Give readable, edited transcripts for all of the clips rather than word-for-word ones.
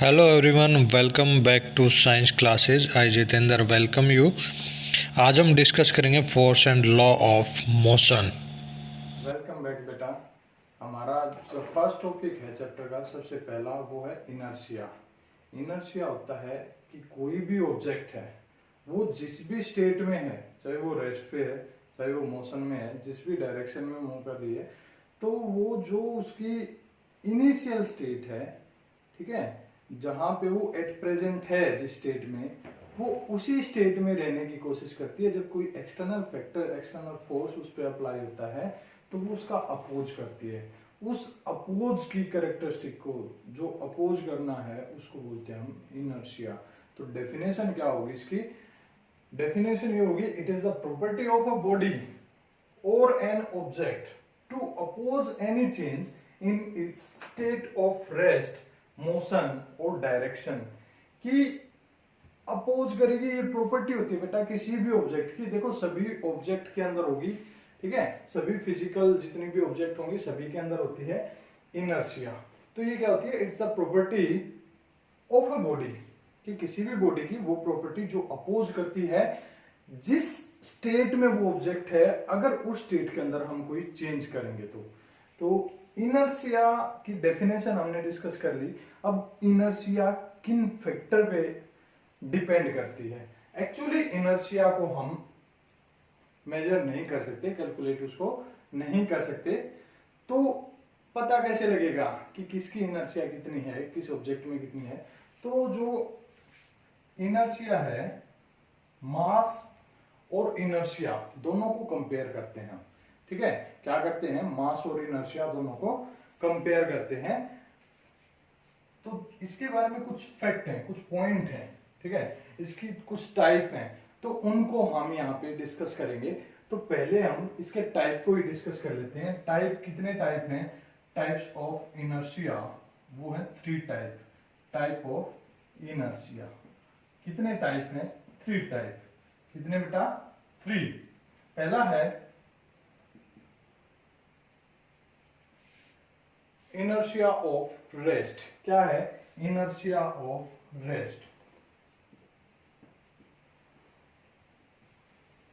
Hello everyone, welcome back to science classes. I Jitendra welcome you. आज हम discuss करेंगे force and law of motion. Welcome back बेटा। हमारा जो फर्स्ट टॉपिक है चैप्टर का सबसे पहला वो है इनर्शिया। इनर्शिया होता है कि कोई भी ऑब्जेक्ट है वो जिस भी स्टेट में है, चाहे वो रेस्ट पे है चाहे वो मोशन में है, जिस भी डायरेक्शन में मूव कर रही है, तो वो जो उसकी इनिशियल स्टेट है, ठीक है, जहां पे वो एट प्रेजेंट है जिस स्टेट में, वो उसी स्टेट में रहने की कोशिश करती है। जब कोई एक्सटर्नल फैक्टर, एक्सटर्नल फोर्स उस पर अप्लाई होता है तो वो उसका अपोज करती है। उस अपोज की कैरेक्टरिस्टिक को, जो अपोज करना है, उसको बोलते हैं हम इनर्शिया। तो डेफिनेशन क्या होगी इसकी? डेफिनेशन ये होगी, it is the property of a body और an object to oppose any change in its state of rest, motion और डायरेक्शन। कि अपोज करेगी, ये प्रॉपर्टी होती है बेटा किसी भी ऑब्जेक्ट की। देखो सभी ऑब्जेक्ट के अंदर होगी, ठीक है, सभी फिजिकल जितनी भी ऑब्जेक्ट होंगी सभी के अंदर होती है इनर्शिया। तो ये क्या होती है? It's the property of a body, कि किसी भी बॉडी की वो प्रॉपर्टी जो अपोज करती है जिस स्टेट में वो ऑब्जेक्ट है, अगर उस स्टेट के अंदर हम कोई चेंज करेंगे तो इनर्शिया की डेफिनेशन हमने डिस्कस कर ली। अब इनर्शिया किन फैक्टर पे डिपेंड करती है? एक्चुअली इनर्शिया को हम मेजर नहीं कर सकते, कैलकुलेट उसको नहीं कर सकते। तो पता कैसे लगेगा कि किसकी इनर्शिया कितनी है, किस ऑब्जेक्ट में कितनी है? तो जो इनर्शिया है, मास और इनर्शिया दोनों को कंपेयर करते हैं, ठीक है। क्या करते हैं? मास और इनर्शिया दोनों को कंपेयर करते हैं। तो इसके बारे में कुछ फैक्ट हैं, कुछ पॉइंट हैं, ठीक है, इसकी कुछ टाइप हैं, तो उनको हम यहाँ पे डिस्कस करेंगे। तो पहले हम इसके टाइप को ही डिस्कस कर लेते हैं। टाइप, कितने टाइप हैं? टाइप्स ऑफ इनर्शिया वो है 3 टाइप। टाइप ऑफ इनर्शिया कितने टाइप हैं? 3 टाइप। कितने बेटा? 3। पहला है इनर्शिया ऑफ रेस्ट। क्या है? Inertia of rest.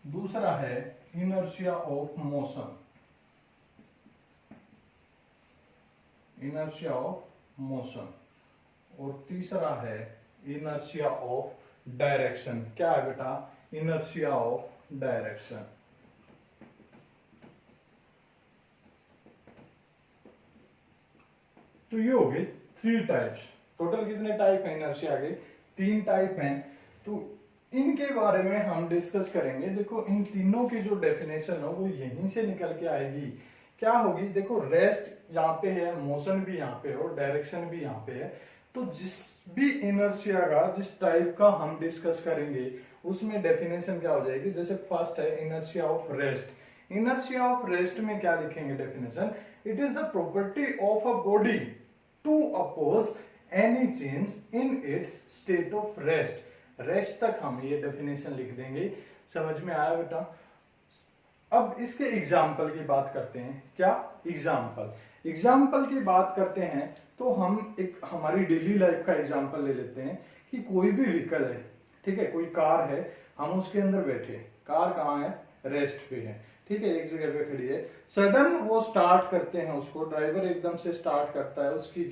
दूसरा है inertia of motion. Inertia of motion. और तीसरा है इनर्शिया ऑफ डायरेक्शन। क्या है बेटा? Inertia of direction. तो ये हो गए 3 टाइप्स। टोटल कितने टाइप है इनर्शिया के? 3 टाइप हैं। तो इनके बारे में हम डिस्कस करेंगे। देखो इन तीनों की जो डेफिनेशन हो वो यहीं से निकल के आएगी। क्या होगी? देखो रेस्ट यहाँ पे है, मोशन भी यहाँ पे है और डायरेक्शन भी यहाँ पे है। तो जिस भी इनर्शिया का, जिस टाइप का हम डिस्कस करेंगे, उसमें डेफिनेशन क्या हो जाएगी? जैसे फर्स्ट है inertia of rest. Inertia of rest में क्या लिखेंगे definition? It is the property of a body to oppose any change in its state of rest. Rest तक हम ये डेफिनेशन लिख देंगे। समझ में आया बेटा? अब इसके एग्जाम्पल की बात करते हैं। क्या एग्जाम्पल की बात करते हैं तो हम एक हमारी डेली लाइफ का एग्जाम्पल ले लेते हैं कि कोई भी व्हीकल है, ठीक है, कोई कार है, हम उसके अंदर बैठे। कार कहाँ है? रेस्ट पे है, ठीक है, एक जगह पे खड़ी है। सडन वो स्टार्ट करते हैं उसको, ड्राइवर एकदम से स्टार्ट करता है, उसकी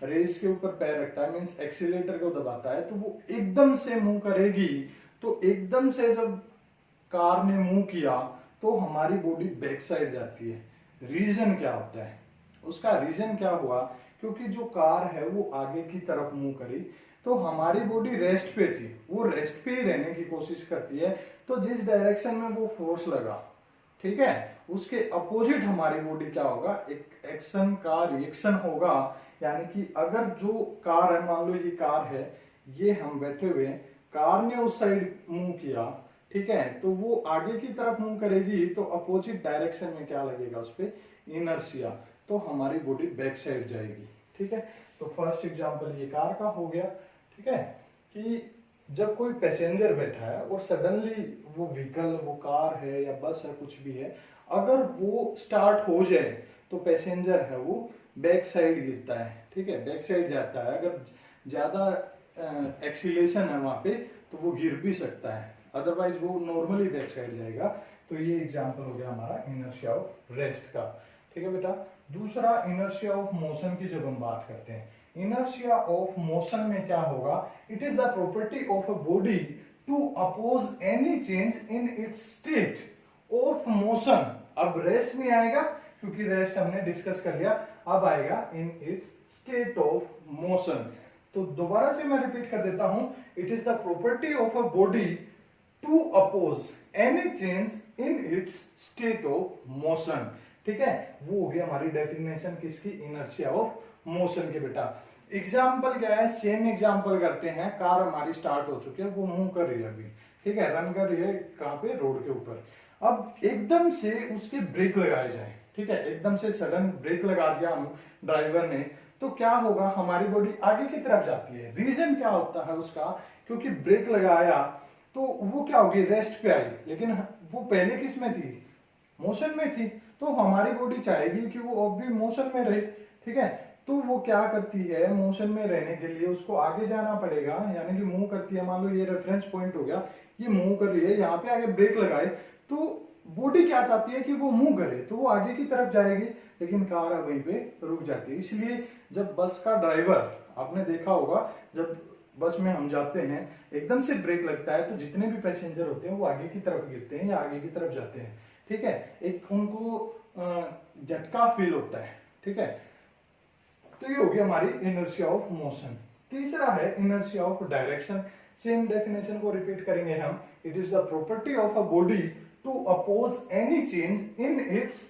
रेस के ऊपर पैर रखता है, मीन्स एक्सीलेटर को दबाता है, तो वो एकदम से मूव करेगी। तो एकदम से जब कार ने मूव किया तो हमारी बॉडी बैक साइड जाती है। रीजन क्या होता है उसका? रीजन क्या हुआ? क्योंकि जो कार है वो आगे की तरफ मूव करी, तो हमारी बॉडी रेस्ट पे थी, वो रेस्ट पे ही रहने की कोशिश करती है। तो जिस डायरेक्शन में वो फोर्स लगा, ठीक है, उसके अपोजिट हमारी बॉडी क्या होगा? एक एक्शन का रिएक्शन होगा। यानी कि अगर जो कार है, मान लो ये कार है, ये हम बैठे हुए हैं, कार ने उस साइड मूव किया, ठीक है, तो वो आगे की तरफ मूव करेगी, तो अपोजिट डायरेक्शन में क्या लगेगा उस पर? इनर्शिया। तो हमारी बॉडी बैक साइड जाएगी, ठीक है। तो फर्स्ट एग्जांपल ये कार का हो गया, ठीक है, कि जब कोई पैसेंजर बैठा है और सडनली वो व्हीकल, वो कार है या बस है, कुछ भी है, अगर वो स्टार्ट हो जाए तो पैसेंजर है वो बैक साइड गिरता है, ठीक है, बैक साइड जाता है। अगर ज्यादा एक्सीलेशन है वहां पे तो वो गिर भी सकता है, अदरवाइज वो नॉर्मली बैक साइड जाएगा। तो ये एग्जांपल हो गया हमारा इनर्शिया ऑफ रेस्ट का। ठीक है बेटा। दूसरा इनर्शिया ऑफ मोशन की जब हम बात करते हैं, इनर्शिया ऑफ मोशन में क्या होगा, it is the property of a body to oppose any change in its state of motion. अब रेस्ट में आएगा क्योंकि रेस्ट हमने डिस्कस कर लिया, अब आएगा in its state of motion. तो दोबारा से मैं रिपीट कर देता हूं, it is the property of a body to oppose any change in its state of motion. ठीक है, वो हो गई हमारी डेफिनेशन किसकी, इनर्शिया ऑफ मोशन के बेटा। एग्जाम्पल क्या है, सेम एग्जाम्पल करते हैं। कार हमारी स्टार्ट हो चुकी है, वो मूव कर रही है अभी, ठीक है, रन कर रही है कहां पे, रोड के ऊपर। अब एकदम से उसके ब्रेक लगाए जाए, ठीक है, एकदम से सडन ब्रेक लगा दिया हम ड्राइवर ने, तो क्या होगा, हमारी बॉडी आगे की तरफ जाती है। रीजन क्या होता है उसका, क्योंकि ब्रेक लगाया तो वो क्या होगी, रेस्ट पे आई, लेकिन वो पहले किस में थी, मोशन में थी। तो हमारी बॉडी चाहेगी कि वो अब भी मोशन में रहे, ठीक है। तो वो क्या करती है, मोशन में रहने के लिए उसको आगे जाना पड़ेगा, यानी कि मूव करती है। मान लो ये रेफरेंस पॉइंट हो गया, ये मूव कर रही है, यहाँ पे आगे ब्रेक लगाए तो बॉडी क्या चाहती है कि वो मूव करे, तो वो आगे की तरफ जाएगी, लेकिन कार वहीं पे रुक जाती है। इसलिए जब बस का ड्राइवर, आपने देखा होगा, जब बस में हम जाते हैं एकदम से ब्रेक लगता है तो जितने भी पैसेंजर होते हैं वो आगे की तरफ गिरते हैं या आगे की तरफ जाते हैं, ठीक है, एक उनको झटका फील होता है, ठीक है। तो ये हो गया हमारी इनर्शिया ऑफ मोशन। तीसरा है inertia of direction. Same definition को रिपीट करेंगे हम, it is the property of a body to oppose any change in its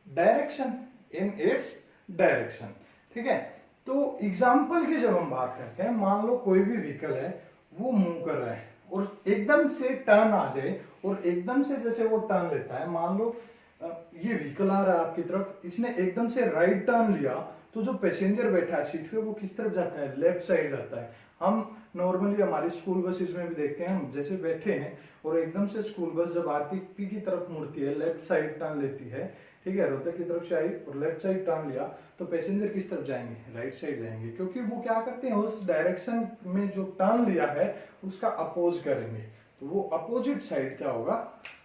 direction, in its direction, ठीक है। तो एग्जाम्पल की जब हम बात करते हैं, मान लो कोई भी व्हीकल है, वो मूव कर रहा है और एकदम से टर्न आ जाए, और एकदम से जैसे वो टर्न लेता है, मान लो ये व्हीकल आ रहा है आपकी तरफ, इसने एकदम से राइट टर्न लिया, तो जो पैसेंजर बैठा है सीट पे वो किस तरफ जाता है, लेफ्ट साइड जाता है। हम नॉर्मली हमारी स्कूल बसेस में भी देखते हैं, हम जैसे बैठे हैं और एकदम से स्कूल बस जब आरपी की तरफ मुड़ती है, लेफ्ट साइड टर्न लेती है, ठीक है, रोहतक की तरफ से आई और लेफ्ट साइड टर्न लिया, तो पैसेंजर किस तरफ जाएंगे, राइट साइड जाएंगे, क्योंकि वो क्या करते हैं, उस डायरेक्शन में जो टर्न लिया है उसका अपोज करेंगे। तो वो अपोजिट साइड क्या होगा,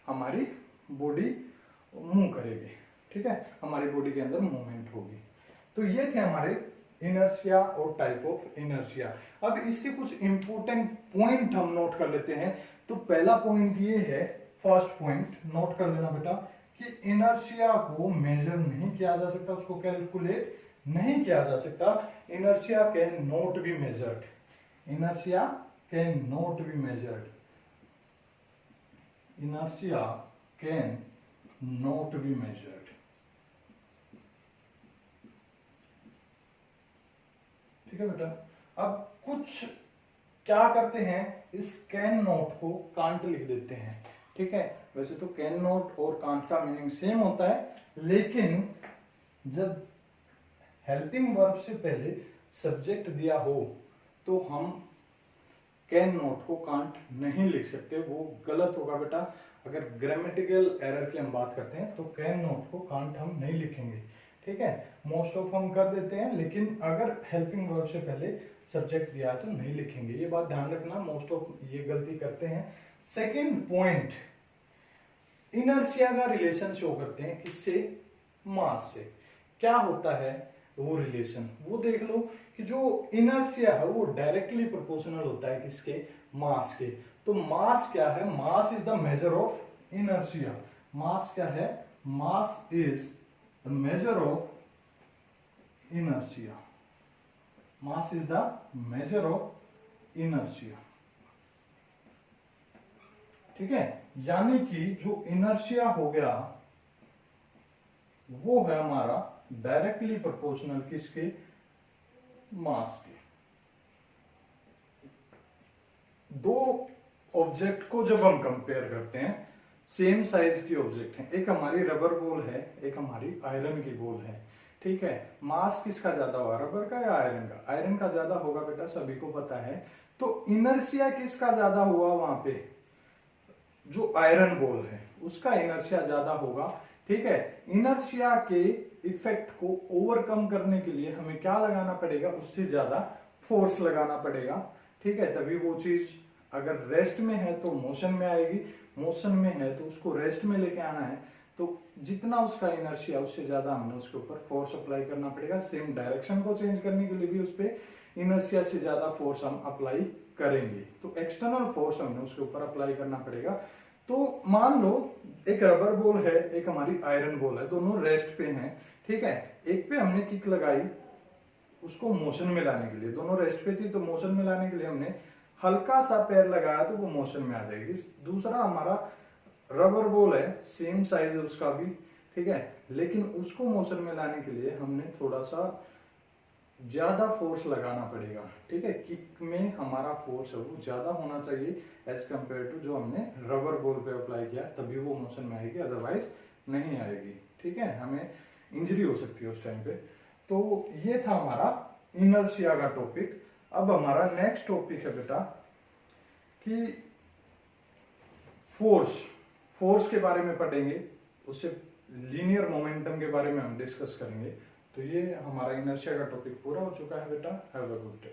हमारी बॉडी मूव करेगी, ठीक है, हमारी बॉडी के अंदर मूवमेंट होगी। तो ये थे हमारे इनर्शिया और टाइप ऑफ इनर्शिया। अब इसके कुछ इंपोर्टेंट पॉइंट हम नोट कर लेते हैं। तो पहला पॉइंट ये है, फर्स्ट पॉइंट नोट कर लेना बेटा, कि इनर्शिया को मेजर नहीं किया जा सकता, उसको कैलकुलेट नहीं किया जा सकता। Inertia can not be measured, inertia can not be measured, inertia can not be measured. ठीक है बेटा। अब कुछ क्या करते हैं, इस कैन नॉट को कांट लिख देते हैं, ठीक है। वैसे तो कैन नॉट और कांट का मीनिंग सेम होता है, लेकिन जब हेल्पिंग वर्ब से पहले सब्जेक्ट दिया हो तो हम कैन नॉट को कांट नहीं लिख सकते, वो गलत होगा बेटा। अगर ग्रामेटिकल एरर की हम बात करते हैं तो कैन नॉट को कांट हम नहीं लिखेंगे, ठीक है। मोस्ट ऑफ हम कर देते हैं, लेकिन अगर हेल्पिंग वर्ब से पहले सब्जेक्ट दिया तो नहीं लिखेंगे, ये बात ध्यान रखना, मोस्ट ऑफ ये गलती करते हैं। सेकंड पॉइंट, इनर्शिया का रिलेशन शो करते हैं किससे, मास से। क्या होता है वो रिलेशन, वो देख लो कि जो इनर्शिया है वो डायरेक्टली प्रोपोर्शनल होता है किसके, मास के। तो मास क्या है, mass is the measure of inertia. Mass क्या है, mass is the measure of inertia, mass is the measure of inertia, ठीक है। यानी कि जो इनर्शिया हो गया वो है हमारा डायरेक्टली प्रोपोर्शनल किसके, मास के। दो ऑब्जेक्ट को जब हम कंपेयर करते हैं, सेम साइज की ऑब्जेक्ट हैं, एक हमारी रबर बॉल है, एक हमारी आयरन की बॉल है, ठीक है। मास किसका ज्यादा होगा, रबर का या आयरन का, आयरन का ज्यादा होगा बेटा, सभी को पता है। तो इनर्शिया किसका ज्यादा हुआ, वहां पे जो आयरन बॉल है उसका इनर्शिया ज्यादा होगा, ठीक है। इनर्शिया के इफेक्ट को ओवरकम करने के लिए हमें क्या लगाना पड़ेगा, उससे ज्यादा फोर्स लगाना पड़ेगा, ठीक है, तभी वो चीज अगर रेस्ट में है तो मोशन में आएगी, मोशन में है तो उसको रेस्ट में लेके आना है, तो जितना उसका इनर्शिया उससे ज्यादा हमें उसके ऊपर फोर्स अप्लाई करना पड़ेगा। सेम डायरेक्शन को चेंज करने के लिए भी उस पर इनर्शिया से ज्यादा फोर्स हम अप्लाई करेंगे, तो एक्सटर्नल फोर्स हमें उसके ऊपर अप्लाई करना पड़ेगा। तो मान लो एक रबर बॉल है, एक हमारी आयरन बॉल है, दोनों रेस्ट पे हैं, ठीक है, एक पे हमने किक लगाई उसको मोशन में लाने के लिए, दोनों रेस्ट पे थी तो मोशन में लाने के लिए हमने हल्का सा पैर लगाया तो वो मोशन में आ जाएगी। दूसरा हमारा रबर बॉल है, सेम साइज है उसका भी, ठीक है, लेकिन उसको मोशन में लाने के लिए हमने थोड़ा सा ज्यादा फोर्स लगाना पड़ेगा, ठीक है, किक में हमारा फोर्स है वो ज्यादा होना चाहिए एज कम्पेयर टू जो हमने रबर बॉल पे अप्लाई किया, तभी वो मोशन में आएगी, अदरवाइज नहीं आएगी, ठीक है, हमें इंजरी हो सकती है उस टाइम पे। तो ये था हमारा इनर्शिया का टॉपिक। अब हमारा नेक्स्ट टॉपिक है बेटा कि फोर्स के बारे में पढ़ेंगे, उससे लीनियर मोमेंटम के बारे में हम डिस्कस करेंगे। तो ये हमारा इनर्शिया का टॉपिक पूरा हो चुका है बेटा। Have a good day.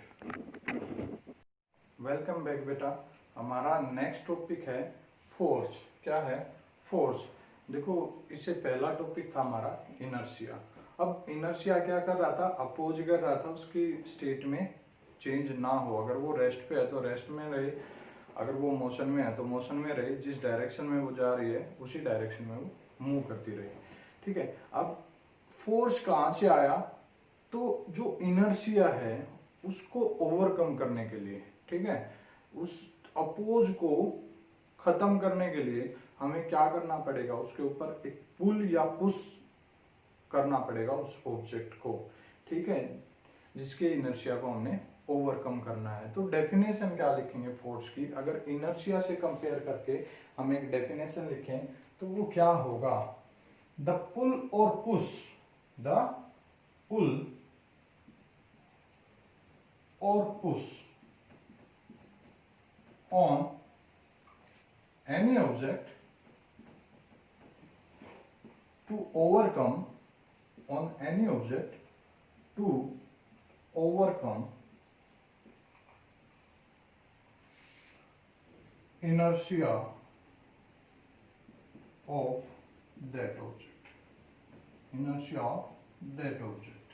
Welcome back बेटा। हमारा नेक्स्ट टॉपिक है फोर्स। क्या है? फोर्स। देखो, इससे पहला टॉपिक था हमारा इनर्शिया। अब इनर्शिया क्या कर रहा था? अपोज कर रहा था उसकी स्टेट में चेंज ना हो। अगर वो रेस्ट पे है तो रेस्ट में रहे, अगर वो मोशन में है तो मोशन में रहे, जिस डायरेक्शन में वो जा रही है उसी डायरेक्शन में वो मूव करती रहे, ठीक है। अब फोर्स कहाँ से आया? तो जो इनर्शिया है उसको ओवरकम करने के लिए, ठीक है, उस अपोज को खत्म करने के लिए हमें क्या करना पड़ेगा? उसके ऊपर एक पुल या पुश करना पड़ेगा उस ऑब्जेक्ट को, ठीक है, जिसके इनर्शिया को हमने ओवरकम करना है। तो डेफिनेशन क्या लिखेंगे फोर्स की? अगर इनर्शिया से कंपेयर करके हम एक डेफिनेशन लिखें तो वो क्या होगा? द पुल और पुश, द पुल और push on any object to overcome on any object to overcome inertia of that object, inertia of that object,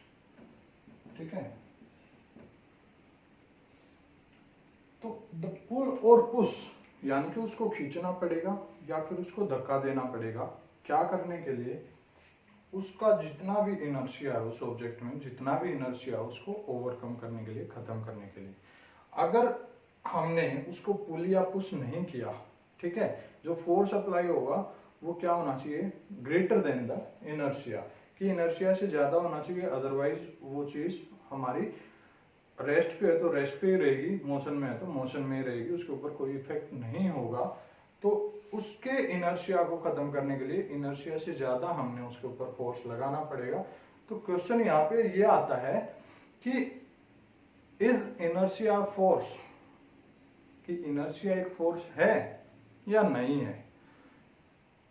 ठीक है। तो द पुल और पुश यानी कि उसको खींचना पड़ेगा या फिर उसको धक्का देना पड़ेगा। क्या करने के लिए? उसका जितना भी इनर्शिया है उस ऑब्जेक्ट में, जितना भी इनर्शिया है उसको ओवरकम करने के लिए, खत्म करने के लिए। अगर हमने उसको पुल या पुश नहीं किया, ठीक है, जो फोर्स अप्लाई होगा वो क्या होना चाहिए? ग्रेटर देन द इनर्शिया, कि इनर्शिया से ज्यादा होना चाहिए, अदरवाइज वो चीज हमारी रेस्ट पे है तो रेस्ट पे ही रहेगी, मोशन में है तो मोशन में ही रहेगी, उसके ऊपर कोई इफेक्ट नहीं होगा। तो उसके इनर्शिया को खत्म करने के लिए इनर्शिया से ज्यादा हमने उसके ऊपर फोर्स लगाना पड़ेगा। तो क्वेश्चन यहाँ पे ये आता है कि इज इनर्शिया फोर्स, कि इनर्शिया एक फोर्स है या नहीं है?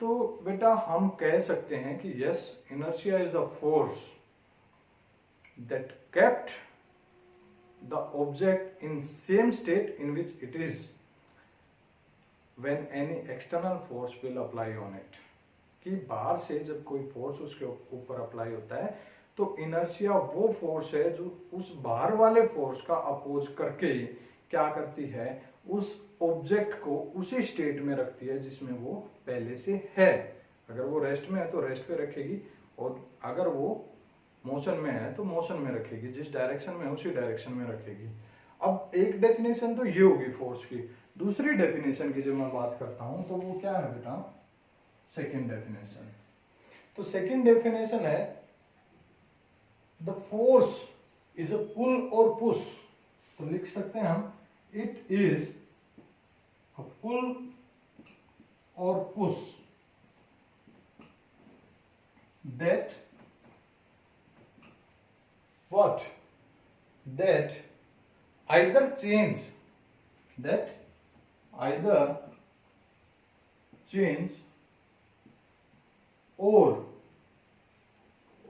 तो बेटा हम कह सकते हैं कि yes, inertia is the force that kept the object in same state in which it is when any external force will apply on it। कि बाहर से जब कोई फोर्स उसके ऊपर अप्लाई होता है तो इनर्शिया वो फोर्स है जो उस बाहर वाले फोर्स का अपोज करके क्या करती है? उस ऑब्जेक्ट को उसी स्टेट में रखती है जिसमें वो पहले से है। अगर वो रेस्ट में है तो रेस्ट पे रखेगी, और अगर वो मोशन में है तो मोशन में रखेगी, जिस डायरेक्शन में है उसी डायरेक्शन में रखेगी। अब एक डेफिनेशन तो ये होगी फोर्स की। दूसरी डेफिनेशन की जब मैं बात करता हूं तो वो क्या है बेटा? Second definition. तो सेकंड डेफिनेशन है द फोर्स इज अ पुल और पुश। तो लिख सकते हैं हम इट इज अ पुल और push that what? That either change or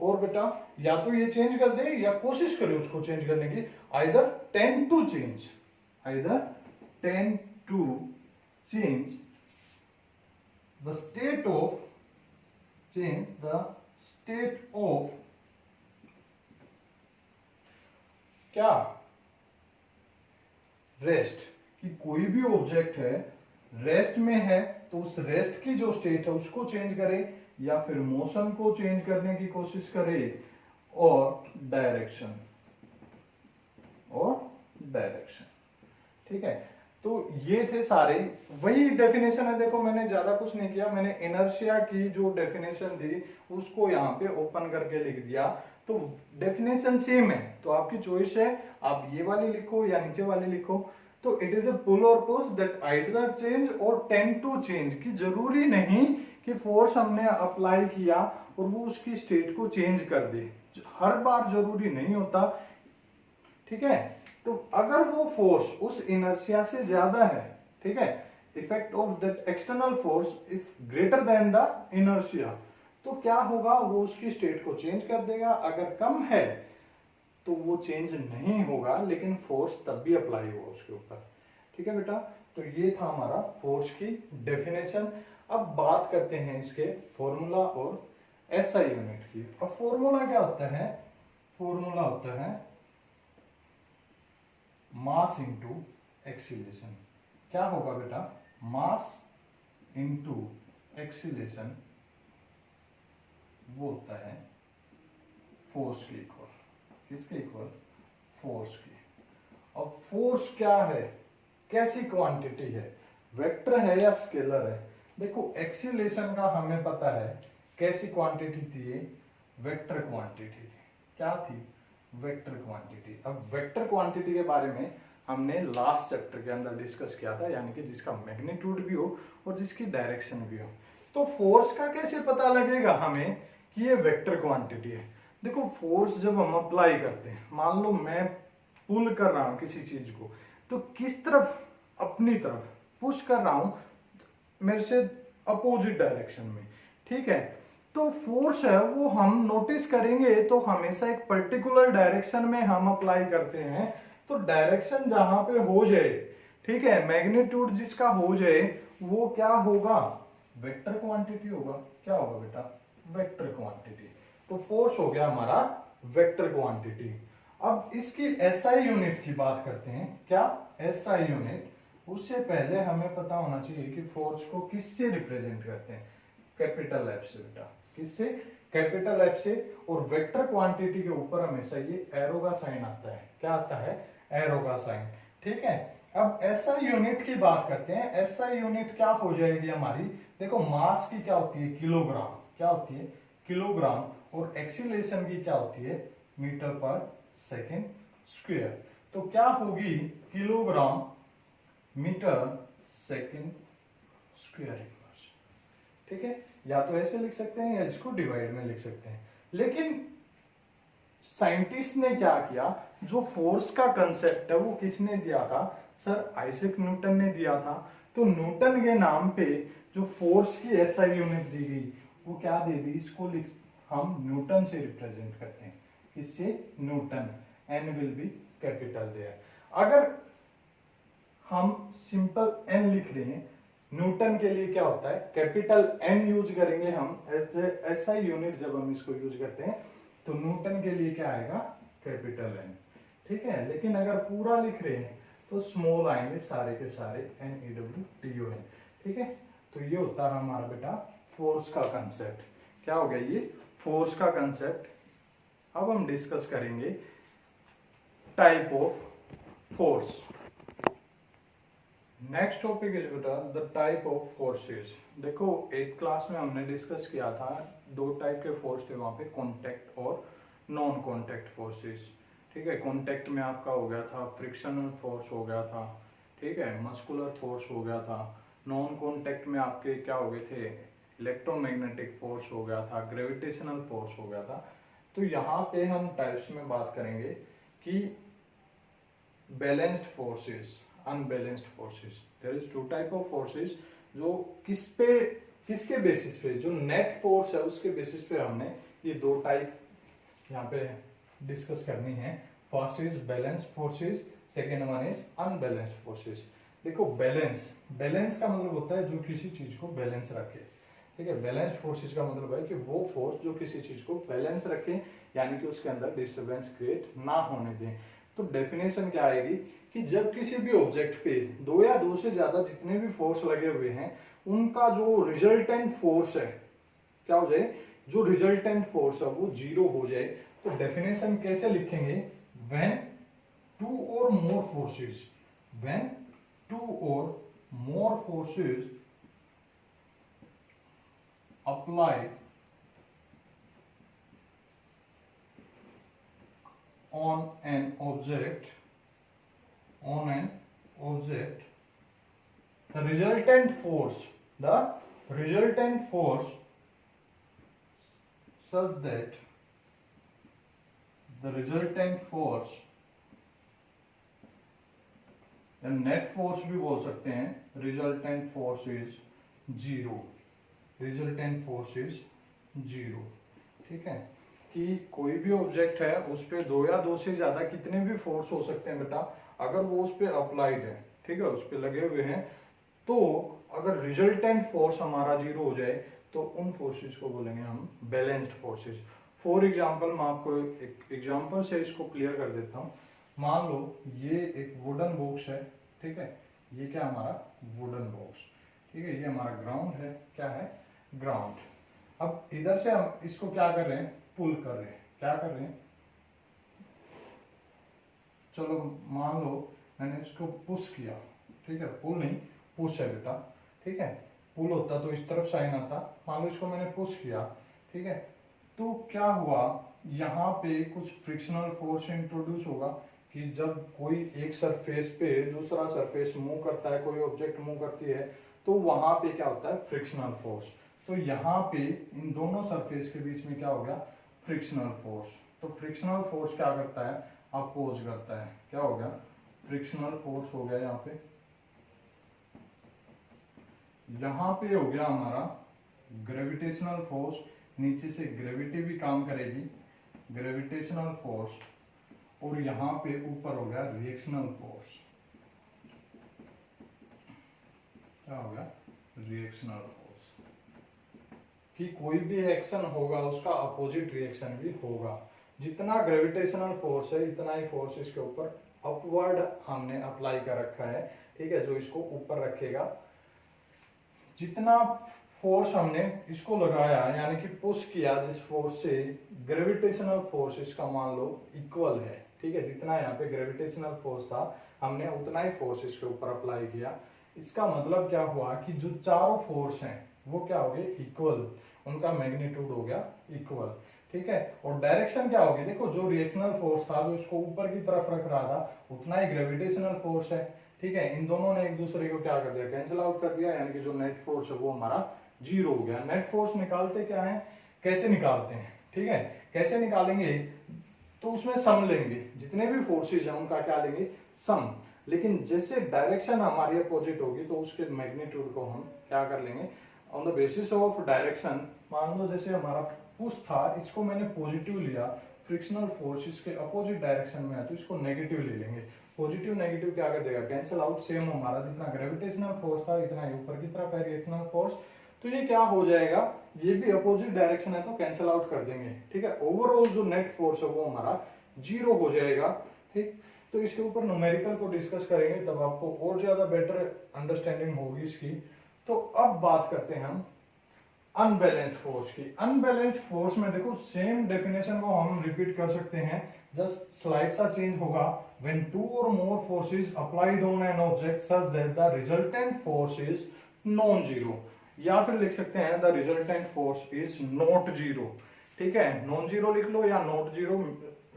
और बेटा या तो ये चेंज कर दे या कोशिश करे उसको चेंज करने की, either tend to change, either tend to change the state of, change the state of क्या, रेस्ट, कि कोई भी ऑब्जेक्ट है रेस्ट में है तो उस रेस्ट की जो स्टेट है उसको चेंज करे, या फिर मोशन को चेंज करने की कोशिश करे, और डायरेक्शन, ठीक है। तो ये थे सारे, वही डेफिनेशन है। देखो मैंने ज्यादा कुछ नहीं किया, मैंने इनर्शिया की जो डेफिनेशन थी उसको यहाँ पे ओपन करके लिख दिया, तो डेफिनेशन सेम है, तो आपकी चॉइस है, आप ये वाली लिखो या नीचे वाली लिखो। तो इट इज अ पुल और पुश दैट आइदर चेंज और टेंड टू चेंज, कि जरूरी नहीं कि फोर्स हमने अप्लाई किया और वो उसकी स्टेट को चेंज कर दे, हर बार जरूरी नहीं होता, ठीक है। तो अगर वो फोर्स उस इनर्शिया से ज्यादा है, ठीक है, effect of that external force if greater than the inertia, तो क्या होगा, वो उसकी स्टेट को चेंज कर देगा। अगर कम है तो वो चेंज नहीं होगा, लेकिन फोर्स तब भी अप्लाई होगा उसके ऊपर, ठीक है बेटा। तो ये था हमारा फोर्स की डेफिनेशन। अब बात करते हैं इसके फॉर्मूला और एसआई यूनिट की। अब फॉर्मूला क्या होता है, फॉर्मूला होता है मास इनटू एक्सीलरेशन। क्या होगा बेटा, मास इनटू एक्सीलरेशन वो होता है फोर्स के इक्वल, किसके इक्वल, फोर्स की। अब फोर्स क्या है, कैसी क्वांटिटी है, वेक्टर है या स्केलर है। देखो एक्सीलरेशन का हमें पता है कैसी क्वांटिटी थी, ये वेक्टर क्वांटिटी थी। क्या थी, वेक्टर क्वांटिटी। अब वेक्टर क्वांटिटी के बारे में हमने लास्ट चैप्टर के अंदर डिस्कस किया था, यानी कि जिसका मैग्नीट्यूड भी हो और जिसकी डायरेक्शन भी हो। तो फोर्स का कैसे पता लगेगा हमें कि ये वेक्टर क्वांटिटी है। देखो फोर्स जब हम अप्लाई करते हैं, मान लो मैं पुल कर रहा हूं किसी चीज को, तो किस तरफ, अपनी तरफ पुश कर रहा हूं, मेरे से अपोजिट डायरेक्शन में, ठीक है। तो फोर्स है वो हम नोटिस करेंगे तो हमेशा एक पर्टिकुलर डायरेक्शन में हम अप्लाई करते हैं। तो डायरेक्शन जहां पे हो जाए, ठीक है, मैग्नीट्यूड जिसका हो जाए, वो क्या होगा, वेक्टर क्वांटिटी होगा। क्या होगा बेटा, वेक्टर क्वांटिटी। तो फोर्स हो गया हमारा वेक्टर क्वांटिटी। अब इसकी एसआई यूनिट की बात करते हैं। क्या एसआई यूनिट, उससे पहले हमें पता होना चाहिए कि फोर्स को किससे रिप्रेजेंट करते हैं, कैपिटल एफ से बेटा, किससे, कैपिटल एफ से। और वेक्टर क्वांटिटी के ऊपर हमेशा ये एरो का साइन आता है। क्या आता है, एरो का साइन, ठीक है। अब एसआई यूनिट की बात करते हैं। एसआई यूनिट क्या हो जाएगी हमारी, देखो मास की क्या होती है, किलोग्राम, क्या होती है, किलोग्राम, और एक्सीलरेशन की क्या होती है, मीटर पर सेकेंड स्क्वायर। तो क्या होगी, किलोग्राम मीटर सेकेंड स्क्वायर, ठीक है। या तो ऐसे लिख सकते हैं या इसको डिवाइड में लिख सकते हैं। लेकिन साइंटिस्ट ने क्या किया, जो फोर्स का कंसेप्ट है वो किसने दिया था, सर आइजैक न्यूटन ने दिया था। तो न्यूटन के नाम पे जो फोर्स की एसआई यूनिट दी गई वो क्या दे दी, इसको हम न्यूटन से रिप्रेजेंट करते हैं, किससे, Newton. N will be capital there. अगर हम सिंपल एन लिख रहे हैं, न्यूटन के लिए क्या होता है, कैपिटल एन यूज करेंगे हम एसआई यूनिट। जब हम इसको यूज करते हैं तो न्यूटन के लिए क्या आएगा, कैपिटल एन, ठीक है। लेकिन अगर पूरा लिख रहे हैं तो स्मॉल आएंगे सारे के सारे, N E W T O N, ठीक है। तो ये होता है हमारा बेटा फोर्स का कंसेप्ट। क्या हो गया, ये फोर्स का कंसेप्ट। अब हम डिस्कस करेंगे type of force. Next topic is बेटा द टाइप ऑफ फोर्सेस। देखो 8th क्लास में हमने डिस्कस किया था, दो टाइप के फोर्स थे वहां पे, कॉन्टैक्ट और नॉन कॉन्टैक्ट फोर्सेस, ठीक है। कॉन्टैक्ट में आपका हो गया था फ्रिक्शनल फोर्स हो गया था, ठीक है, मस्कुलर फोर्स हो गया था। नॉन कॉन्टैक्ट में आपके क्या हो गए थे, इलेक्ट्रोमैग्नेटिक फोर्स हो गया था, ग्रेविटेशनल फोर्स हो गया था। तो यहाँ पे हम टाइप्स में बात करेंगे कि balanced forces, unbalanced forces. There is two type of forces, जो किसके बेसिस पे, जो नेट फोर्स है उसके बेसिस पे हमने ये दो टाइप यहाँ पे डिस्कस करनी है। First is balance forces, second one is unbalanced forces. देखो बैलेंस, बैलेंस का मतलब होता है जो किसी चीज को बैलेंस रखे, ठीक है। बैलेंस्ड फोर्सेस का मतलब है कि वो फोर्स जो किसी चीज को बैलेंस रखे, यानी कि उसके अंदर डिस्टरबेंस क्रिएट ना होने दें। तो डेफिनेशन क्या आएगी कि जब किसी भी ऑब्जेक्ट पे दो या दो से ज्यादा जितने भी फोर्स लगे हुए हैं, उनका जो रिजल्टेंट फोर्स है क्या हो जाए, जो रिजल्टेंट फोर्स है वो जीरो हो जाए। तो डेफिनेशन कैसे लिखेंगे, व्हेन टू और मोर फोर्सेस, व्हेन टू और more forces applied on an object, the resultant force such that the resultant force, या नेट फोर्स भी बोल सकते हैं, resultant force is zero, resultant force is zero, ठीक है। कि कोई भी ऑब्जेक्ट है उस पे दो या दो से ज्यादा कितने भी फोर्स हो सकते हैं बेटा, अगर वो उस पे अप्लाइड है, ठीक है, उस पे लगे हुए हैं, तो अगर रिजल्टेंट फोर्स हमारा जीरो हो जाए तो उन फोर्सेस को बोलेंगे हम बैलेंस्ड फोर्सेस। फॉर एग्जांपल मैं आपको एक एग्जांपल से इसको क्लियर कर देता हूँ। मान लो ये एक वुडन बॉक्स है, ठीक है, ये क्या हमारा वुडन बॉक्स, ठीक है, ये हमारा ग्राउंड है, क्या है ग्राउंड। अब इधर से हम इसको क्या कर रहे हैं, पुल कर रहे हैं, क्या कर रहे हैं, चलो मान लो मैंने इसको पुश किया, ठीक है, पुल नहीं पुश है बेटा, ठीक है, पुल होता तो इस तरफ साइन आता, मान लो इसको मैंने पुश किया, ठीक है, तो क्या हुआ, यहाँ पे कुछ फ्रिक्शनल फोर्स इंट्रोड्यूस होगा कि जब कोई एक सरफेस पे दूसरा सरफेस मूव करता है, कोई ऑब्जेक्ट मूव करती है, तो वहां पे क्या होता है फ्रिक्शनल फोर्स। तो यहाँ पे इन दोनों सरफेस के बीच में क्या हो गया, फ्रिक्शनल फोर्स। तो फ्रिक्शनल फोर्स क्या करता है, अपोज करता है, क्या हो गया, फ्रिक्शनल फोर्स हो गया। यहाँ पे हो गया हमारा ग्रेविटेशनल फोर्स, नीचे से ग्रेविटी भी काम करेगी, ग्रेविटेशनल फोर्स, और यहाँ पे ऊपर हो गया रिएक्शनल फोर्स, क्या हो गया रिएक्शनल फोर्स। कि कोई भी एक्शन होगा उसका अपोजिट रिएक्शन भी होगा। जितना ग्रेविटेशनल फोर्स है इतना ही फोर्स इसके ऊपर अपवर्ड हमने अप्लाई कर रखा है, ठीक है, जो इसको ऊपर रखेगा। जितना फोर्स हमने इसको लगाया यानी कि पुश किया जिस फोर्स से, ग्रेविटेशनल फोर्स इसका मान लो इक्वल है, ठीक है, जितना यहाँ पे ग्रेविटेशनल फोर्स था हमने उतना ही फोर्स इसके ऊपर अप्लाई किया। इसका मतलब क्या हुआ कि जो चारों फोर्स हैं वो क्या हो गए इक्वल, उनका मैग्नीट्यूड हो गया इक्वल, ठीक है। और डायरेक्शन क्या होगी, देखो जो रिएक्शनल फोर्स था जो इसको ऊपर की तरफ रख रहा था उतना ही ग्रेविटेशनल फोर्स है, ठीक है। इन दोनों ने एक दूसरे को क्या कर दिया, कैंसिल आउट कर दिया, यानी कि जो नेट फोर्स है वो हमारा जीरो हो गया। नेट फोर्स निकालते क्या है, कैसे निकालते हैं, ठीक है, कैसे निकालेंगे, तो उसमें सम लेंगे, जितने भी फोर्सेज हैं उनका क्या लेंगे सम। लेकिन जैसे डायरेक्शन हमारी अपोजिट होगी तो उसके मैग्नीट्यूड को हम क्या कर लेंगे on the basis of direction. मान लो जैसे हमारा पुश था, इसको मैंने पॉजिटिव लिया, फ्रिक्शनल फोर्स इसके अपोजिट डायरेक्शन में है तो इसको नेगेटिव ले लेंगे। पॉजिटिव नेगेटिव क्या कर देगा, कैंसिल आउट, सेम हमारा जितना ग्रेविटेशनल फोर्स था इतना ही ऊपर की तरफ है रिएक्शनल फोर्स, तो ये क्या हो जाएगा, ये भी अपोजिट डायरेक्शन है तो कैंसिल आउट कर देंगे, ठीक है। ओवरऑल जो नेट फोर्स है वो हमारा जीरो हो जाएगा, ठीक। तो इसके ऊपर न्यूमेरिकल को डिस्कस करेंगे तब आपको और ज्यादा बेटर अंडरस्टैंडिंग होगी इसकी। तो अब बात करते हैं हम अनबैलेंस्ड फोर्स की। अनबैलेंस्ड फोर्स में देखो सेम डेफिनेशन को हम रिपीट कर सकते हैं, जस्ट स्लाइड सा चेंज होगा। व्हेन टू और more forces applied on an object such that the resultant force is non zero, या फिर लिख सकते हैं the resultant force is not zero, ठीक है। नॉन जीरो लिख लो या नॉट जीरो,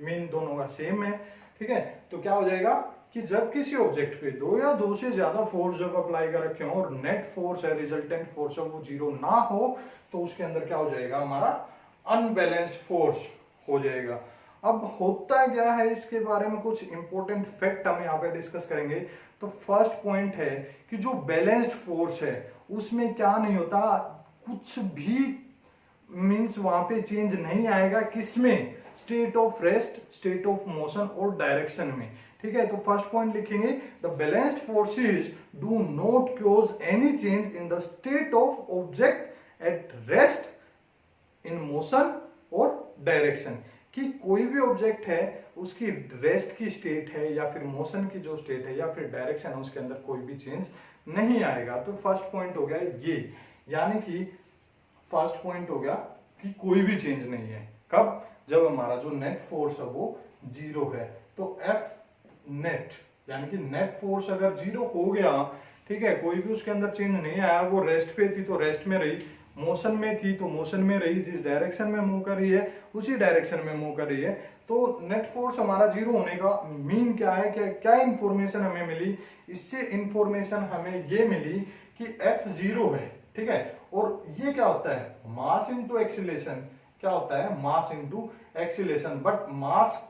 मीन दोनों का सेम है, ठीक है। तो क्या हो जाएगा कि जब किसी ऑब्जेक्ट पे दो या दो से ज्यादा फोर्स जब अप्लाई कर रखे हो और नेट फोर्स है रिजल्टेंट फोर्स है वो जीरो ना हो तो उसके अंदर क्या हो जाएगा, हमारा अनबैलेंस्ड फोर्स हो जाएगा। अब होता क्या है इसके बारे में कुछ इंपॉर्टेंट फैक्ट हम यहाँ पे डिस्कस करेंगे। तो फर्स्ट पॉइंट है कि जो बैलेंस्ड फोर्स है उसमें क्या नहीं होता, कुछ भी मीन्स वहां पे चेंज नहीं आएगा, किसमें, state of rest, state of motion और डायरेक्शन में। ठीक है, तो फर्स्ट पॉइंट लिखेंगे, the balanced forces do not cause any change in the state of object at rest in motion और डायरेक्शन। कि कोई भी ऑब्जेक्ट है उसकी रेस्ट की स्टेट है या फिर मोशन की जो स्टेट है या फिर डायरेक्शन है, उसके अंदर कोई भी चेंज नहीं आएगा। तो फर्स्ट पॉइंट हो गया ये, यानी कि फर्स्ट पॉइंट हो गया कि कोई भी चेंज नहीं है। कब? जब हमारा जो नेट फोर्स है वो जीरो है। तो एफ नेट यानी कि नेट फोर्स अगर जीरो हो गया, ठीक है, कोई भी उसके अंदर चेंज नहीं आया, वो रेस्ट पे थी तो रेस्ट में रही, मोशन में थी तो मोशन में रही, जिस डायरेक्शन में मूव कर रही है उसी डायरेक्शन में मूव कर रही है, तो नेट फोर्स हमारा जीरो होने का मीन क्या है, क्या इंफॉर्मेशन हमें मिली? इससे इंफॉर्मेशन हमें ये मिली कि एफ जीरो है। ठीक है, और ये क्या होता है? Mass into acceleration. क्या होता है? Mass into acceleration. But mass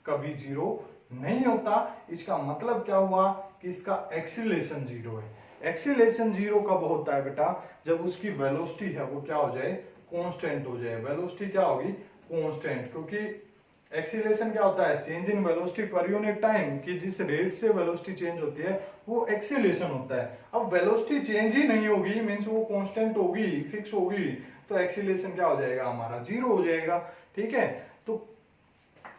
कभी जीरो नहीं होता। इसका मतलब क्या हुआ कि इसका एक्सीलरेशन जीरो है। एक्सीलरेशन जीरो कब होता है बेटा? जब उसकी वेलोसिटी है वो क्या हो जाए? कांस्टेंट हो जाए। वेलोसिटी क्या होगी? कांस्टेंट। क्योंकि एक्सीलरेशन क्या होता है? Change in velocity per unit time, कि जिस रेट से वेलोसिटी चेंज होती है वो एक्सीलरेशन होता है। अब वेलोसिटी चेंज ही नहीं होगी, मींस वो कांस्टेंट होगी, फिक्स होगी, तो एक्सीलरेशन क्या हो जाएगा? हमारा जीरो हो जाएगा। ठीक है, तो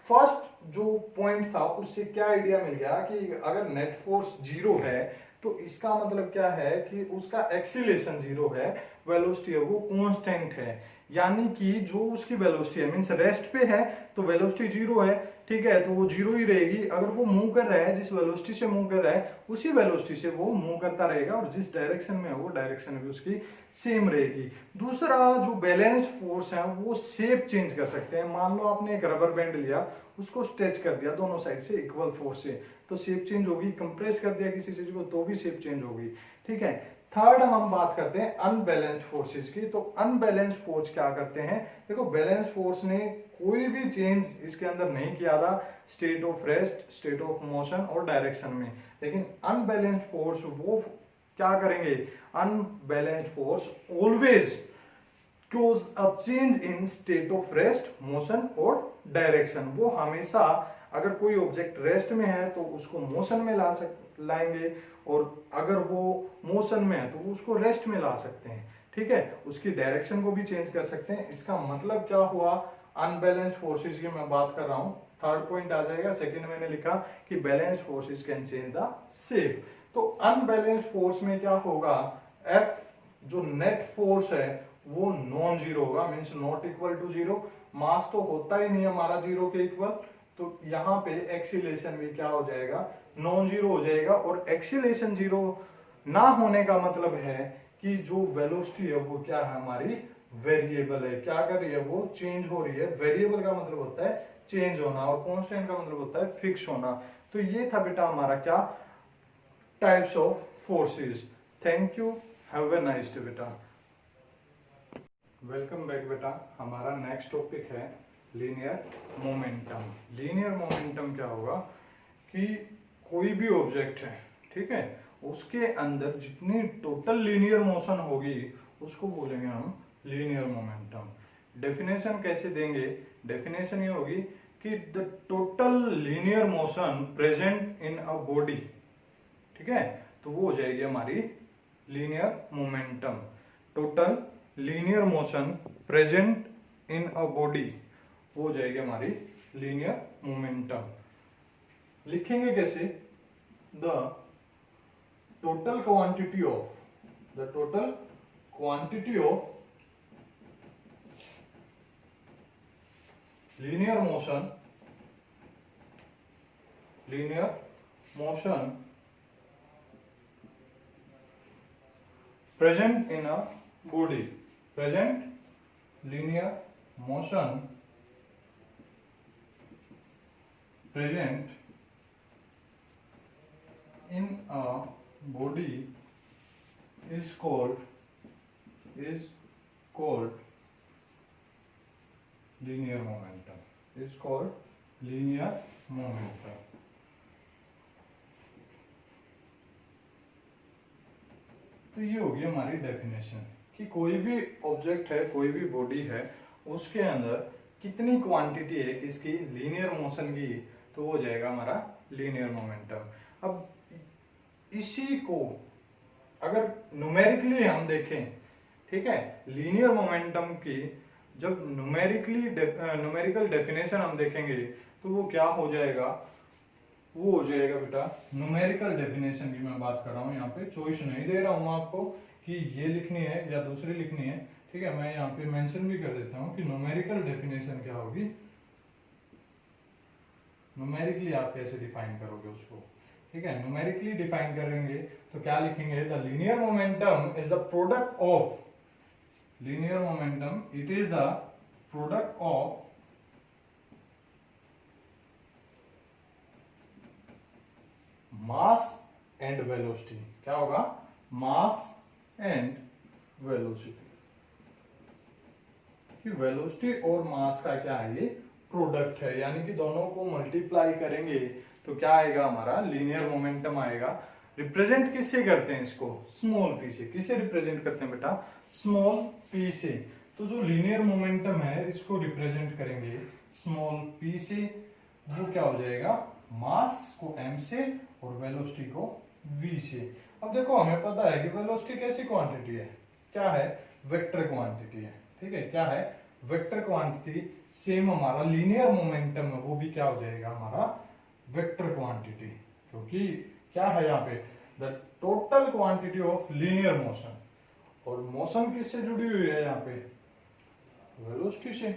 फर्स्ट जो पॉइंट था उससे क्या आइडिया मिल गया कि अगर नेट फोर्स जीरो है तो इसका मतलब क्या है कि उसका एक्सीलरेशन जीरो है, वेलोसिटी है वो कांस्टेंट है। यानी कि जो उसकी वेलोसिटी है, मींस रेस्ट पे है तो वेलोसिटी जीरो है। ठीक है, तो वो जीरो ही रहेगी। अगर वो मूव कर रहा है, जिस वेलोसिटी से मूव कर रहा है उसी वेलोसिटी से वो मूव करता रहेगा, और जिस डायरेक्शन में है वो डायरेक्शन भी उसकी सेम रहेगी। दूसरा जो बैलेंस्ड फोर्स है वो शेप चेंज कर सकते हैं। मान लो आपने एक रबर बैंड लिया, उसको स्ट्रेच कर दिया दोनों साइड से इक्वल फोर्स से, तो शेप चेंज होगी। कंप्रेस कर दिया किसी चीज को तो भी शेप चेंज होगी। ठीक है, थर्ड हम बात करते हैं अनबैलेंस्ड फोर्सेस की। तो अनबैलेंस्ड फोर्स क्या करते हैं? देखो, बैलेंस्ड फोर्स ने कोई भी चेंज इसके अंदर नहीं किया था state of rest, state of motion और डायरेक्शन में। लेकिन अनबैलेंस्ड फोर्स वो क्या करेंगे? Unbalanced force always cause a change in state of rest, motion और डायरेक्शन। वो हमेशा अगर कोई ऑब्जेक्ट रेस्ट में है तो उसको मोशन में लाएंगे, और अगर वो मोशन में है तो उसको रेस्ट में ला सकते हैं। ठीक है, उसकी डायरेक्शन को भी चेंज कर सकते हैं। इसका मतलब क्या हुआ? अनबैलेंस्ड फोर्सेस की मैं बात कर रहा हूं। थर्ड पॉइंट आ जाएगा। सेकंड मैंने लिखा कि balanced forces can change the shape. तो अनबैलेंस्ड फोर्स में क्या होगा? एफ जो नेट फोर्स है वो नॉन जीरो होगा, means not equal to zero. Mass तो होता ही नहीं हमारा जीरो के इक्वल, तो यहाँ पे एक्सीलरेशन भी क्या हो जाएगा? नॉन जीरो हो जाएगा। और एक्सीलरेशन जीरो ना होने का मतलब है कि जो वेलोसिटी है वो क्या है? हमारी वेरिएबल है। क्या कर रही है? वो चेंज हो रही है। वेरिएबल का मतलब होता है चेंज होना, और कांस्टेंट का मतलब होता है फिक्स होना। तो ये था बेटा हमारा क्या? Types of forces. Thank you, have a nice day बेटा। वेलकम बैक बेटा। हमारा नेक्स्ट टॉपिक है लीनियर मोमेंटम। लीनियर मोमेंटम क्या होगा कि कोई भी ऑब्जेक्ट है, ठीक है, उसके अंदर जितनी टोटल लीनियर मोशन होगी उसको बोलेंगे हम लीनियर मोमेंटम। डेफिनेशन कैसे देंगे? डेफिनेशन ये होगी कि the total linear motion present in a body, ठीक है, तो वो हो जाएगी हमारी linear momentum. Total linear motion present in a body वो हो जाएगी हमारी लीनियर मोमेंटम। लिखेंगे कैसे? The total quantity of linear motion present in a body, present linear motion present in a body is called linear momentum, is called linear momentum। तो ये होगी हमारी डेफिनेशन कि कोई भी ऑब्जेक्ट है, कोई भी बॉडी है, उसके अंदर कितनी क्वांटिटी है किसकी, लीनियर मोशन की, तो वो हो जाएगा हमारा लीनियर मोमेंटम। अब इसी को अगर न्यूमेरिकली हम देखें, ठीक है, लीनियर मोमेंटम की जब न्यूमेरिकल डेफिनेशन हम देखेंगे तो वो क्या हो जाएगा, वो हो जाएगा बेटा न्यूमेरिकल डेफिनेशन की मैं बात कर रहा हूँ, यहाँ पे चॉइस नहीं दे रहा हूँ आपको कि ये लिखनी है या दूसरी लिखनी है, ठीक है, मैं यहाँ पे मेंशन भी कर देता हूँ कि न्यूमेरिकल डेफिनेशन क्या होगी, न्यूमेरिकली आप कैसे डिफाइन करोगे उसको, ठीक है, न्यूमेरिकली डिफाइन करेंगे तो क्या लिखेंगे, the linear momentum is the product of, linear momentum it is the product of mass and velocity. क्या होगा, मास एंड वेलोसिटी, कि वेलोसिटी और मास का क्या है, ये प्रोडक्ट है, यानी कि दोनों को मल्टीप्लाई करेंगे तो क्या आएगा, हमारा लीनियर मोमेंटम आएगा। रिप्रेजेंट किससे करते हैं इसको, स्मॉल पी से। किससे रिप्रेजेंट करते हैं बेटा, स्मॉल पी से। तो जो लीनियर मोमेंटम है इसको रिप्रेजेंट करेंगे स्मॉल पी से, वो क्या हो जाएगा, मास को m से और वेलोसिटी को v से। अब देखो हमें पता है कि वेलोसिटी कैसी क्वांटिटी है, क्या है, वेक्टर क्वांटिटी है, ठीक है, क्या है, वेक्टर क्वांटिटी। सेम हमारा लीनियर मोमेंटम है वो भी क्या हो जाएगा, हमारा वेक्टर क्वांटिटी, क्योंकि क्या है यहाँ पे, the total quantity of linear motion, और मोशन किससे जुड़ी हुई है यहाँ पे, वेलोसिटी से।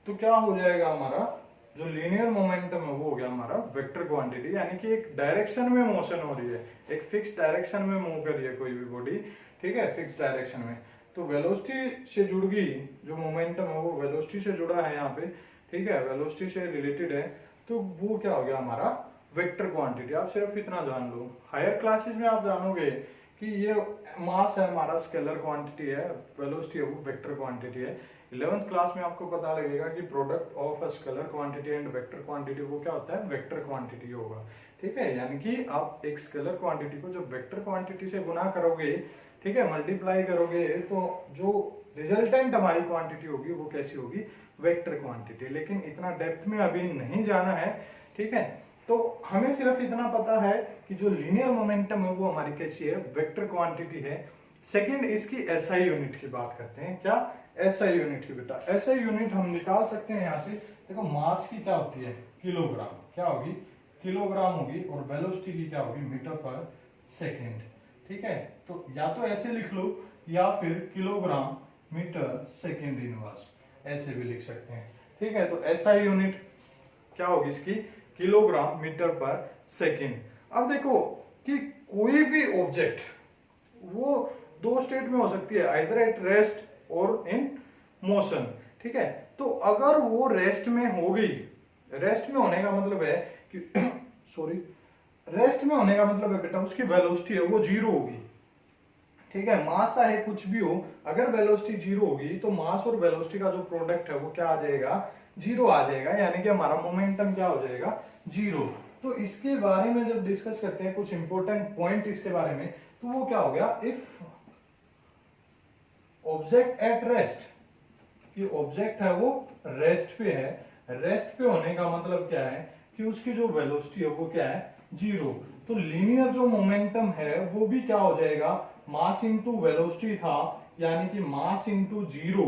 तो क्या हो जाएगा, हमारा जो लीनियर मोमेंटम है वो हो गया हमारा वेक्टर क्वांटिटी, यानी कि एक डायरेक्शन में मोशन हो रही है, एक फिक्स डायरेक्शन में मूव कर रही है कोई भी बॉडी, ठीक है, फिक्स डायरेक्शन में। तो वेलोसिटी से जुड़ गई, जो मोमेंटम है वो वेलोसिटी से जुड़ा है यहाँ पे, ठीक है, वेलोसिटी से रिलेटेड है, तो वो क्या हो गया हमारा वेक्टर क्वांटिटी। आप सिर्फ इतना जान लो, हायर क्लासेस में आप जानोगे कि ये मास है हमारा स्केलर क्वांटिटी है, वेलोसिटी है वो वेक्टर क्वांटिटी है। 11th क्लास में आपको पता लगेगा कि product of a scalar quantity and vector quantity वो क्या होता है, वेक्टर क्वांटिटी होगा, ठीक है। यानी कि आप एक स्केलर क्वांटिटी को जब वेक्टर क्वांटिटी से गुना करोगे, ठीक है, मल्टीप्लाई करोगे, तो जो रिजल्टेंट हमारी क्वांटिटी होगी वो कैसी होगी, वेक्टर क्वांटिटी। लेकिन इतना डेप्थ में अभी नहीं जाना है, ठीक है। तो हमें सिर्फ इतना पता है कि जो लीनियर मोमेंटम है वो हमारी कैसी है, वेक्टर क्वांटिटी है। सेकंड, इसकी एसआई यूनिट की बात करते हैं। क्या, एसआई यूनिट की बेटा, एसआई यूनिट हम निकाल सकते हैं यहाँ से। देखो मास की क्या होती है, किलोग्राम, क्या होगी, किलोग्राम होगी, और वेलोसिटी की क्या होगी, मीटर पर सेकेंड, ठीक है। तो या तो ऐसे लिख लो या फिर किलोग्राम मीटर सेकेंड इनवर्स, ऐसे भी लिख सकते हैं, ठीक है। तो एसआई यूनिट क्या होगी इसकी, किलोग्राम मीटर पर सेकेंड। अब देखो कि कोई भी ऑब्जेक्ट वो दो स्टेट में हो सकती है, आइदर एट रेस्ट और इन मोशन, ठीक है। तो अगर वो रेस्ट में हो गई, रेस्ट में होने का मतलब है कि सॉरी, रेस्ट में होने का मतलब है बेटा उसकी वेलोसिटी है वो जीरो होगी, ठीक है। मास चाहे कुछ भी हो, अगर वेलोसिटी जीरो होगी तो मास और वेलोसिटी का जो प्रोडक्ट है वो क्या आ जाएगा, जीरो आ जाएगा, यानी कि हमारा मोमेंटम क्या हो जाएगा, जीरो। तो इसके बारे में जब डिस्कस करते हैं कुछ इंपॉर्टेंट पॉइंट इसके बारे में, तो वो क्या हो गया, इफ ऑब्जेक्ट एट रेस्ट, कि ऑब्जेक्ट है वो रेस्ट पे है, रेस्ट पे होने का मतलब क्या है कि उसकी जो वेलोसिटी है वो क्या है, जीरो। तो लीनियर जो मोमेंटम है वो भी क्या हो जाएगा, मास इंटू वेलोसिटी था, यानी कि मास इंटू जीरो,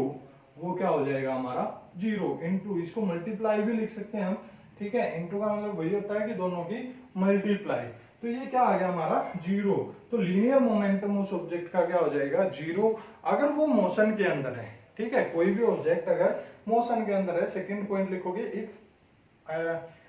वो क्या हो जाएगा हमारा जीरो, इंटू इसको मल्टीप्लाई भी लिख सकते हैं हम, ठीक है। इंटू का मतलब वही होता है कि दोनों की मल्टीप्लाई, तो ये क्या आ गया हमारा जीरो। तो लीनियर मोमेंटम उस ऑब्जेक्ट का क्या हो जाएगा, जीरो, अगर वो मोशन के अंदर है, ठीक है। कोई भी ऑब्जेक्ट अगर मोशन के अंदर है, सेकंड पॉइंट लिखोगे, if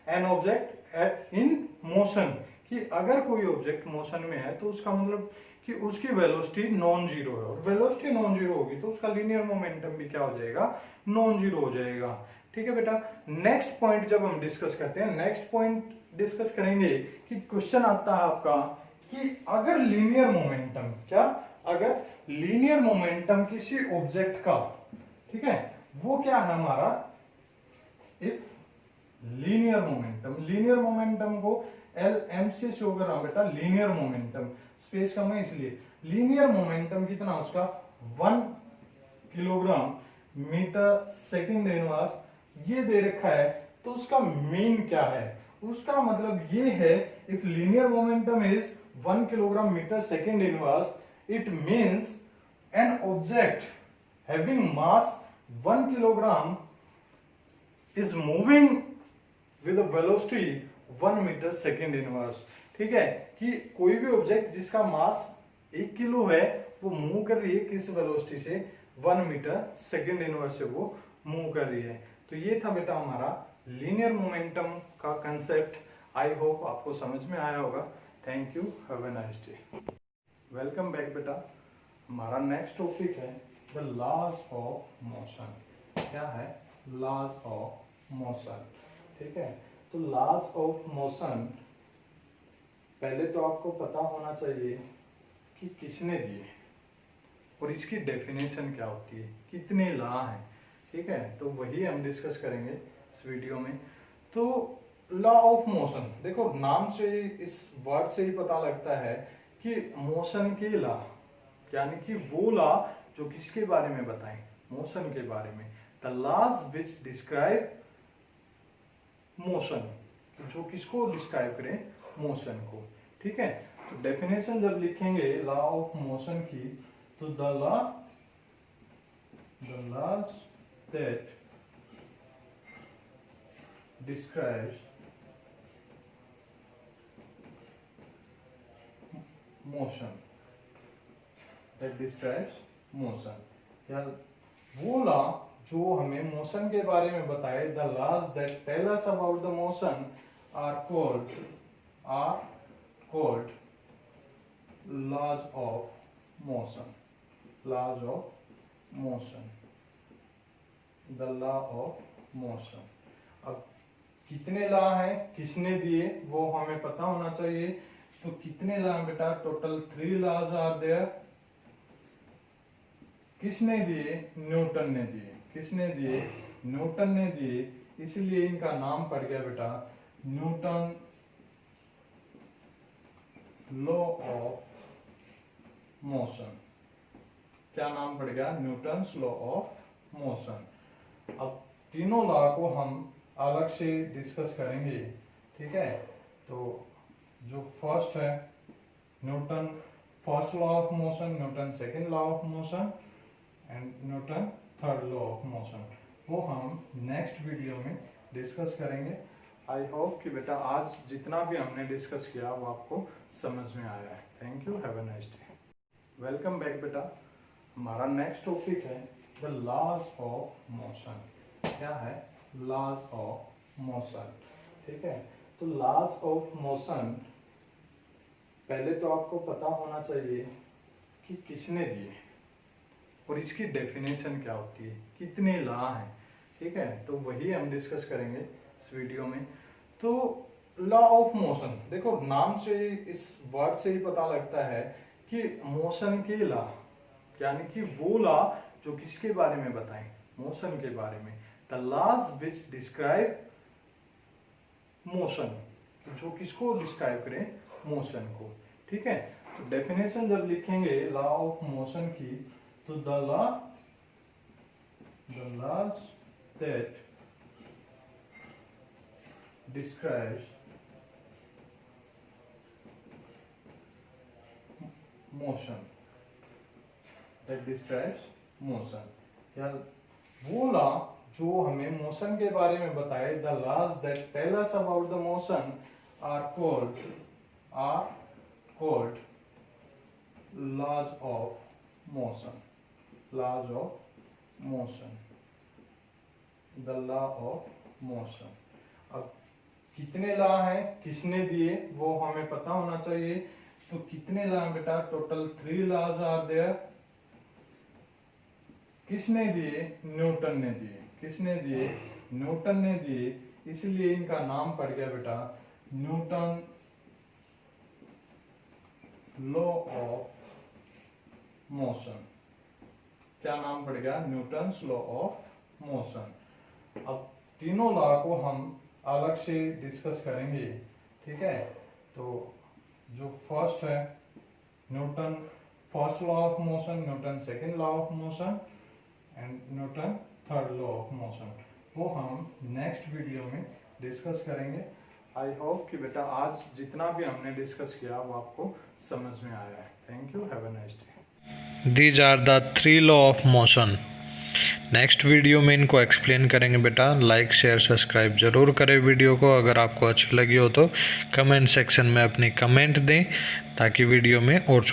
an object at in motion, कि अगर कोई ऑब्जेक्ट मोशन में है तो उसका मतलब कि उसकी वेलोसिटी नॉन जीरो है, और वेलोसिटी नॉन जीरो होगी तो उसका लीनियर मोमेंटम भी क्या हो जाएगा, नॉन जीरो हो जाएगा, ठीक है बेटा। नेक्स्ट पॉइंट जब हम डिस्कस करते हैं, नेक्स्ट पॉइंट डिस्कस करेंगे कि क्वेश्चन आता है आपका कि अगर लीनियर मोमेंटम, क्या, अगर लीनियर मोमेंटम किसी ऑब्जेक्ट का, ठीक है, वो क्या है हमारा, if linear momentum, linear momentum को एल एम से शो कर रहा हूं बेटा, लीनियर मोमेंटम, स्पेस कम है इसलिए, लीनियर मोमेंटम कितना उसका 1 किलोग्राम मीटर सेकंड इनवर्स ये दे रखा है, तो उसका मीन क्या है? उसका मतलब ये है, if linear momentum is 1 kilogram metre second inverse, it means an object having mass 1 kilogram is moving with velocity 1 metre second inverse. ठीक है, कि कोई भी ऑब्जेक्ट जिसका मास 1 किलो है वो मूव कर रही है किस वेलोसिटी से? 1 मीटर सेकेंड इनवर्स से वो मूव कर रही है। तो ये था बेटा हमारा लीनियर मोमेंटम का कंसेप्ट। आई होप आपको समझ में आया होगा। Thank you, have a nice day. Welcome back बेटा। हमारा नेक्स्ट टॉपिक है द लॉज ऑफ मोशन। क्या है? Laws of motion. ठीक है, तो लॉज ऑफ मोशन पहले तो आपको पता होना चाहिए कि किसने दिए और इसकी डेफिनेशन क्या होती है, कितने लॉ हैं। ठीक है, तो वही हम डिस्कस करेंगे इस वीडियो में। तो लॉ ऑफ मोशन, देखो नाम से ही, इस वर्ड से ही पता लगता है कि मोशन के लॉ, यानी कि वो लॉ जो किसके बारे में बताएं? मोशन के बारे में। The laws which describe motion, जो किसको डिस्क्राइब करें? मोशन को। ठीक है, तो डेफिनेशन जब लिखेंगे लॉ ऑफ मोशन की, तो the laws that describes motion, that describes motion, या वो लॉ जो हमें मोशन के बारे में बताए, the laws that tell us about the motion are called laws of motion. Laws of motion, the law of motion. अब कितने लॉ हैं, किसने दिए, वो हमें पता होना चाहिए। तो कितने लॉ हैं बेटा? Total 3 laws are there. किसने दिए? न्यूटन ने दिए। किसने दिए? न्यूटन ने दिए, इसलिए इनका नाम पड़ गया बेटा न्यूटन लॉ ऑफ मोशन। क्या नाम पड़ गया? Newton's law of motion. अब तीनों लॉ को हम अलग से डिस्कस करेंगे। ठीक है, तो जो फर्स्ट है Newton first law of motion, Newton second law of motion and Newton third law of motion, वो हम नेक्स्ट वीडियो में डिस्कस करेंगे। आई होप कि बेटा आज जितना भी हमने डिस्कस किया वो आपको समझ में आया है। Thank you, have a nice day. Welcome back बेटा। हमारा नेक्स्ट टॉपिक है द लॉज ऑफ मोशन। क्या है? Laws of motion. ठीक है, तो लॉज ऑफ मोशन पहले तो आपको पता होना चाहिए कि किसने दिए और इसकी डेफिनेशन क्या होती है, कितने लॉ हैं। ठीक है, तो वही हम डिस्कस करेंगे इस वीडियो में। तो लॉ ऑफ मोशन, देखो नाम से ही, इस वर्ड से ही पता लगता है कि मोशन के लॉ, यानी कि वो लॉ जो किसके बारे में बताएं? मोशन के बारे में। The laws which describe motion, जो किसको डिस्क्राइब करें? मोशन को। ठीक है, तो डेफिनेशन जब लिखेंगे लॉ ऑफ मोशन की, तो the laws that describes motion, that describes motion, या वो लॉ जो हमें मोशन के बारे में बताए, the laws that tell us about the motion are called laws of motion. Laws of motion, the law of motion. अब कितने लॉ हैं, किसने दिए, वो हमें पता होना चाहिए। तो कितने लॉ हैं बेटा? Total 3 laws are there. किसने दिए? न्यूटन ने दिए। किसने दिए? न्यूटन ने दिए, इसलिए इनका नाम पड़ गया बेटा न्यूटन लॉ ऑफ मोशन। क्या नाम पड़ गया? Newton's law of motion. अब तीनों लॉ को हम अलग से डिस्कस करेंगे। ठीक है, तो जो फर्स्ट है Newton first law of motion, Newton second law of motion and Newton third law of motion, वो हम नेक्स्ट वीडियो में डिस्कस करेंगे। आई होप कि बेटा आज जितना भी हमने डिस्कस किया वो आपको समझ में आया है। Thank you, have a nice day. These are the 3 law of motion. Next video में इनको एक्सप्लेन करेंगे बेटा। लाइक शेयर सब्सक्राइब ज़रूर करें वीडियो को। अगर आपको अच्छी लगी हो तो कमेंट सेक्शन में अपनी कमेंट दें ताकि वीडियो में और